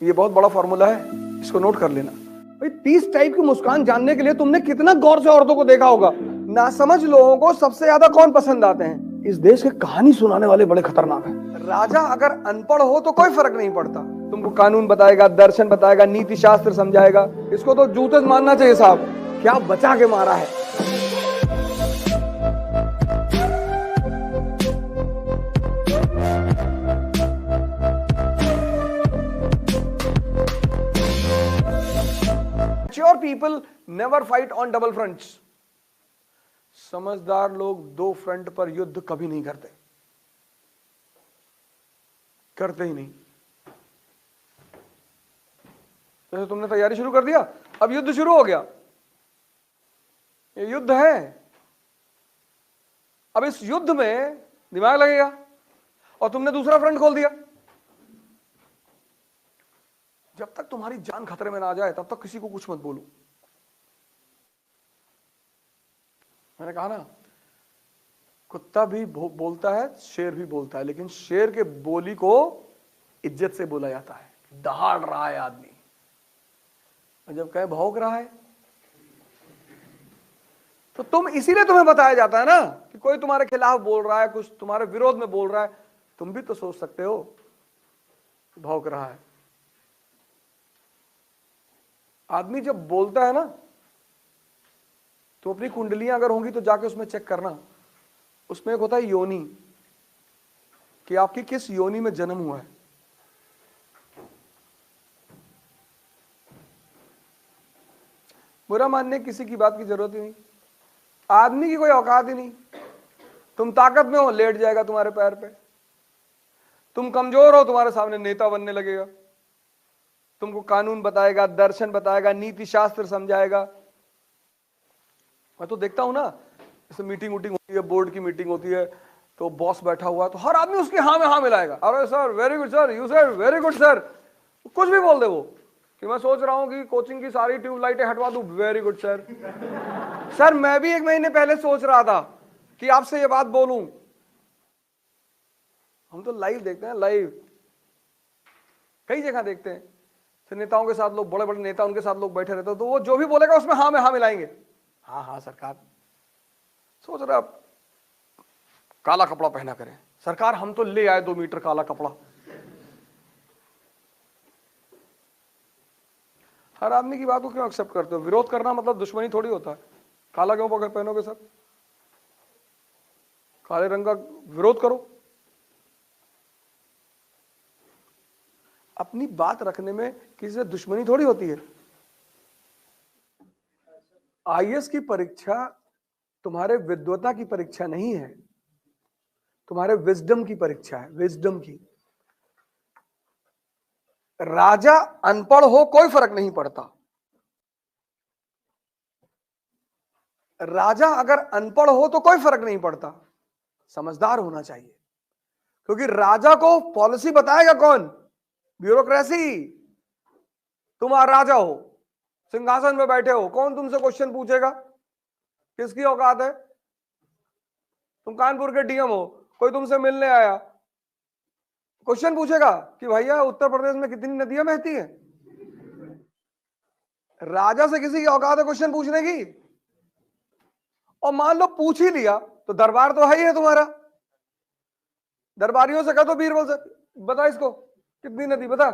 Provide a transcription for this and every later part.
ये बहुत बड़ा फॉर्मूला है, इसको नोट कर लेना भाई। 30 टाइप की मुस्कान जानने के लिए तुमने कितना गौर से औरतों को देखा होगा। नासमझ लोगों को सबसे ज्यादा कौन पसंद आते हैं? इस देश के कहानी सुनाने वाले बड़े खतरनाक हैं। राजा अगर अनपढ़ हो तो कोई फर्क नहीं पड़ता, तुमको कानून बताएगा, दर्शन बताएगा, नीति शास्त्र समझाएगा, इसको तो जूते से मानना चाहिए साहब। क्या बचा के मारा है। Mature people never fight on double fronts. समझदार लोग दो फ्रंट पर युद्ध कभी नहीं करते, करते ही नहीं। जैसे तुमने तैयारी शुरू कर दिया, अब युद्ध शुरू हो गया, ये युद्ध है। अब इस युद्ध में दिमाग लगेगा और तुमने दूसरा फ्रंट खोल दिया। जब तक तुम्हारी जान खतरे में ना आ जाए तब तक किसी को कुछ मत बोलो। मैंने कहा ना, कुत्ता भी बोलता है, शेर भी बोलता है, लेकिन शेर के बोली को इज्जत से बोला जाता है। दहाड़ रहा है आदमी, और जब कहे भौंक रहा है तो इसीलिए तुम्हें बताया जाता है ना कि कोई तुम्हारे खिलाफ बोल रहा है, कुछ तुम्हारे विरोध में बोल रहा है, तुम भी तो सोच सकते हो भौंक रहा है। आदमी जब बोलता है ना, तो अपनी कुंडलियां अगर होंगी तो जाके उसमें चेक करना। उसमें एक होता है योनि, कि आपकी किस योनि में जन्म हुआ है। बुरा मानने किसी की बात की जरूरत ही नहीं, आदमी की कोई औकात ही नहीं। तुम ताकत में हो, लेट जाएगा तुम्हारे पैर पे। तुम कमजोर हो, तुम्हारे सामने नेता बनने लगेगा। तुमको कानून बताएगा, दर्शन बताएगा, नीति शास्त्र समझाएगा। मैं तो देखता हूं ना, जैसे मीटिंग होती है, बोर्ड की मीटिंग होती है, तो बॉस बैठा हुआ है तो हर आदमी उसकी हाँ में हाँ मिलाएगा। अरे sir very good sir, you sir very good sir, कुछ भी बोल दे वो, कि मैं सोच रहा हूं कि कोचिंग की सारी ट्यूबलाइटें हटवा दूं, वेरी गुड सर। सर मैं भी 1 महीने पहले सोच रहा था कि आपसे ये बात बोलूं। हम तो लाइव देखते हैं, लाइव कई जगह देखते हैं। फिर नेताओं के साथ लोग, बड़े बड़े नेता, उनके साथ लोग बैठे रहते हैं, तो वो जो भी बोलेगा उसमें हाँ में हाँ मिलाएंगे। हाँ हाँ सरकार, सोच रहे आप काला कपड़ा पहना करें। सरकार हम तो ले आए 2 मीटर काला कपड़ा। हर आदमी की बात को क्यों एक्सेप्ट करते हो? विरोध करना मतलब दुश्मनी थोड़ी होता है। काला क्यों पहनोगे सर? काले रंग का विरोध करो। अपनी बात रखने में किसी से दुश्मनी थोड़ी होती है। आईएएस की परीक्षा तुम्हारे विद्वता की परीक्षा नहीं है, तुम्हारे विजडम की परीक्षा है, विजडम की। राजा अनपढ़ हो कोई फर्क नहीं पड़ता। राजा अगर अनपढ़ हो तो कोई फर्क नहीं पड़ता, समझदार होना चाहिए। क्योंकि राजा को पॉलिसी बताएगा कौन? ब्यूरोक्रेसी। तुम राजा हो, सिंहासन में बैठे हो, कौन तुमसे क्वेश्चन पूछेगा? किसकी औकात है? तुम कानपुर के डीएम हो, कोई तुमसे मिलने आया, क्वेश्चन पूछेगा कि भैया उत्तर प्रदेश में कितनी नदियां बहती हैं? राजा से किसी की औकात है क्वेश्चन पूछने की? और मान लो पूछ ही लिया तो दरबार तो है ही है तुम्हारा। दरबारियों से कह दो बीरबल से, बता इसको कितनी नदी बता।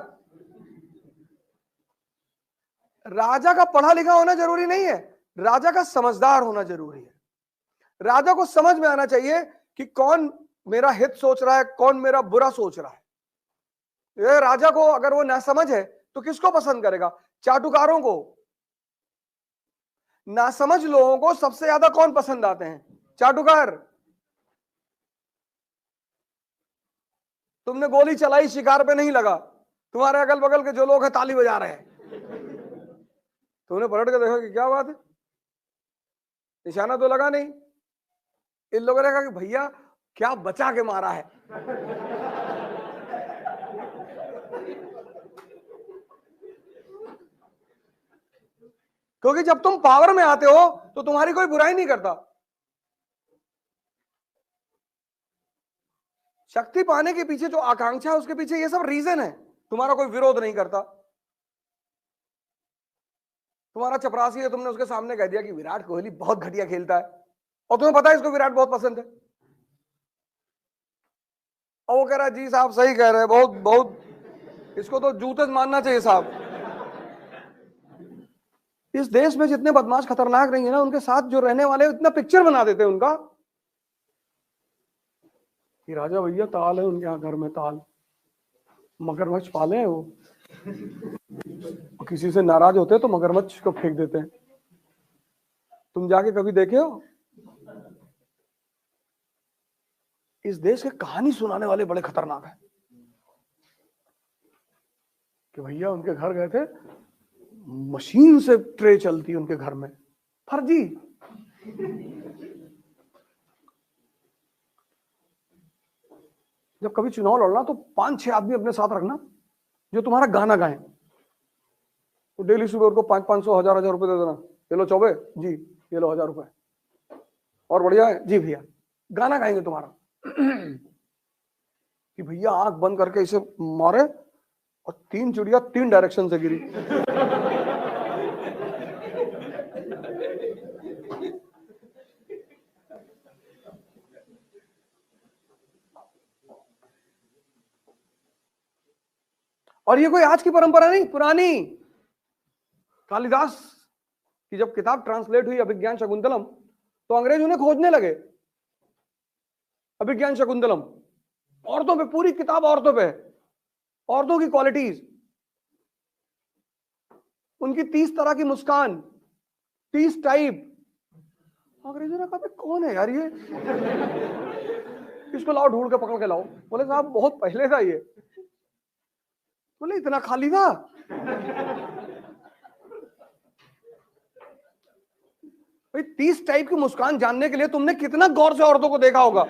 राजा का पढ़ा लिखा होना जरूरी नहीं है, राजा का समझदार होना जरूरी है। राजा को समझ में आना चाहिए कि कौन मेरा हित सोच रहा है, कौन मेरा बुरा सोच रहा है। ये राजा को अगर वो ना समझ है तो किसको पसंद करेगा? चाटुकारों को। नासमझ लोगों को सबसे ज्यादा कौन पसंद आते हैं? चाटुकार। तुमने गोली चलाई, शिकार पे नहीं लगा, तुम्हारे अगल बगल के जो लोग हैं ताली बजा रहे हैं, तुमने पलट के देखा कि क्या बात है, निशाना तो लगा नहीं। इन लोगों ने कहा कि भैया क्या बचा के मारा है। क्योंकि जब तुम पावर में आते हो तो तुम्हारी कोई बुराई नहीं करता। शक्ति पाने के पीछे जो आकांक्षा है, उसके पीछे ये सब रीजन है। तुम्हारा कोई विरोध नहीं करता। तुम्हारा चपरासी है, तुमने उसके सामने कह दिया कि विराट कोहली बहुत घटिया खेलता है, और तुम्हें पता है इसको विराट बहुत पसंद है, और वो कह रहा है जी साहब सही कह रहे हैं, बहुत बहुत, इसको तो जूते से मारना चाहिए साहब। इस देश में जितने बदमाश खतरनाक नहीं है ना, उनके साथ जो रहने वाले इतना पिक्चर बना देते हैं उनका कि राजा भैया ताल है उनके यहाँ घर में, ताल मगरमच्छ पाले हैं वो, किसी से नाराज होते हैं तो मगरमच्छ को फेंक देते हैं। तुम जाके कभी देखे हो? इस देश के कहानी सुनाने वाले बड़े खतरनाक हैं कि भैया उनके घर गए थे, मशीन से ट्रे चलती उनके घर में, फर्जी। जब कभी चुनाव लड़ना तो 5-6 आदमी अपने साथ रखना जो तुम्हारा गाना गाएं, तो डेली सुबह उनको 500-500 हजार रुपए दे देना, ये लो चौबे जी, ये लो 1000 रुपए, और बढ़िया है जी भैया, गाना गाएंगे तुम्हारा कि भैया आंख बंद करके इसे मारे और 3 चिड़िया 3 डायरेक्शन से गिरी। और ये कोई आज की परंपरा नहीं, पुरानी। कालिदास की जब किताब ट्रांसलेट हुई अभिज्ञान शकुंतलम, तो अंग्रेज उन्हें खोजने लगे। अभिज्ञान शकुंतलम औरतों पे, पूरी किताब औरतों पे, औरतों की क्वालिटीज, उनकी 30 तरह की मुस्कान, 30 टाइप। अंग्रेजों ने कहा कौन है यार ये, इसको लाओ ढूंढ के पकड़ के लाओ। बोले साहब बहुत पहले था ये। बोले इतना खाली था? भाई 30 टाइप की मुस्कान जानने के लिए तुमने कितना गौर से औरतों को देखा होगा।